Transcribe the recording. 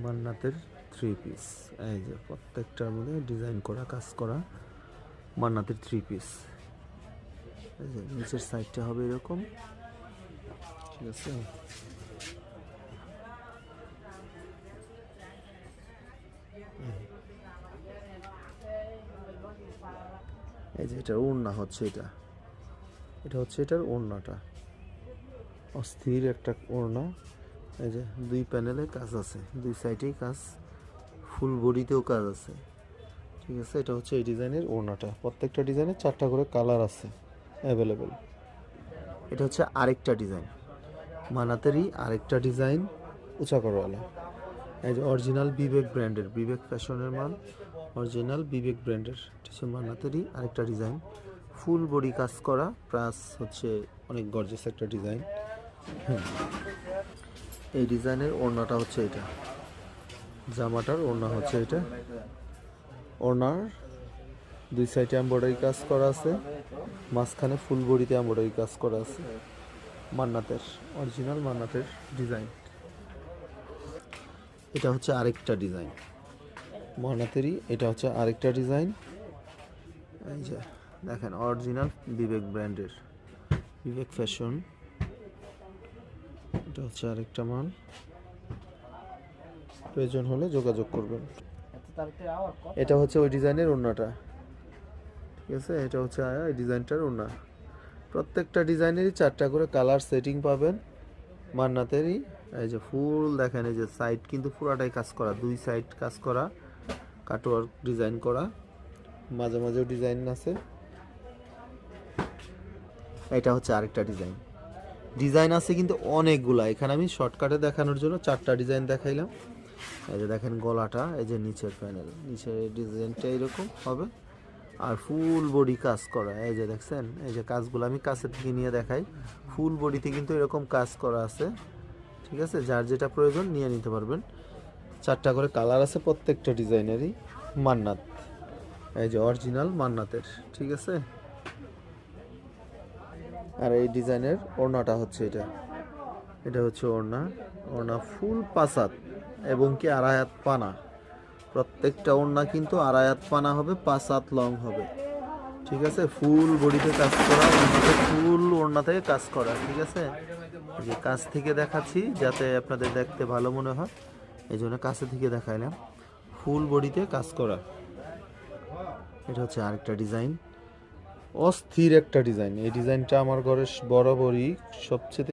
মান্নাতের three piece, এই যে প্রত্যেকটার মধ্যে ডিজাইন করা কাজ করা মান্নাতের থ্রি পিস। এই যে নিচের সাইডটা হবে এরকম, ঠিক আছে। এই যে এটার ওড়না হচ্ছে এটা হচ্ছে এটার ওড়নাটা, অস্থির একটা ওড়না। এই যে দুই প্যানেলে কাজ আছে, দুই সাইডেই কাজ, ফুল বডিতেও কাজ আছে, ঠিক আছে। এটা হচ্ছে এই ডিজাইনের ওড়নাটা। প্রত্যেকটা ডিজাইনে 4টা করে কালার আছে অ্যাভেলেবেল। এটা হচ্ছে আরেকটা ডিজাইন, মানাতেরই আরেকটা ডিজাইন, উঁচা করওয়ালা। এই যে অরিজিনাল বিবেক ব্র্যান্ডের, বিবেক ফ্যাশনের মাল, অরিজিনাল বিবেক ব্র্যান্ডের। এটা হচ্ছে মানাতেরই আরেকটা ডিজাইন, ফুল বডি কাজ করা, প্লাস হচ্ছে অনেক গর্জিয়াস একটা ডিজাইন। এই ডিজাইনের ওড়নাটা হচ্ছে এটা, জামাটার ওড়না হচ্ছে এটা। ওড়নার দুই সাইডে এমব্রয়ডারি কাজ করা আছে, মাঝখানে ফুল বডিতে এমব্রয়ডারি কাজ করা আছে। মান্নাতের অরিজিনাল মান্নাতের ডিজাইন। এটা হচ্ছে আরেকটা ডিজাইন মান্নাতেরই, এটা হচ্ছে আরেকটা ডিজাইন। এই যে দেখেন অরিজিনাল বিবেক ব্র্যান্ডের, বিবেক ফ্যাশন। এটা হচ্ছে আরেকটা মাল, প্রয়োজন হলে যোগাযোগ করবেন। এটা হচ্ছে ওই ডিজাইনের ওড়নাটা, ঠিক আছে। এটা হচ্ছে এই ডিজাইনটার ওড়না। প্রত্যেকটা ডিজাইনেরই 4টা করে কালার সেটিং পাবেন মান্নাতেরই। এই যে ফুল দেখেন, এই যে সাইড কিন্তু পুরাটাই কাজ করা, দুই সাইড কাজ করা, কাটওয়ার্ক ডিজাইন করা, মাঝে মাঝেও ডিজাইন আছে। এটা হচ্ছে আরেকটা ডিজাইন আছে কিন্তু অনেকগুলা। এখানে আমি শর্টকাটে দেখানোর জন্য 4টা ডিজাইন দেখাইলাম। এই যে দেখেন গলাটা, এই যে নিচের প্যানেল, নিচের ডিজাইনটা এরকম হবে, আর ফুল বডি কাজ করা। এই যে দেখছেন, এই যে কাজগুলো আমি কাছে থেকে নিয়ে দেখাই, ফুল বডিতে কিন্তু এরকম কাজ করা আছে, ঠিক আছে। যার যেটা প্রয়োজন নিয়ে নিতে পারবেন। 4টা করে কালার আছে প্রত্যেকটা ডিজাইনেরই। মান্নাত, এই যে অরিজিনাল মান্নাতের, ঠিক আছে। আর এই ডিজাইনের ওড়নাটা হচ্ছে এটা হচ্ছে ওড়না ফুল পাসাত এবং কি আড়াই হাত পানা। প্রত্যেকটা ওড়না কিন্তু আড়াই হাত পানা হবে, 5 হাত লং হবে, ঠিক আছে। ফুল বডিতে কাজ করা, ফুল ওড়না থেকে কাজ করা, ঠিক আছে। যে কাছ থেকে দেখাচ্ছি যাতে আপনাদের দেখতে ভালো মনে হয়, এই জন্য কাছে থেকে দেখাইলাম। ফুল বডিতে কাজ করা। এটা হচ্ছে আরেকটা ডিজাইন, অস্থির একটা ডিজাইন। এই ডিজাইনটা আমার ঘরে বরাবরই সবচেয়ে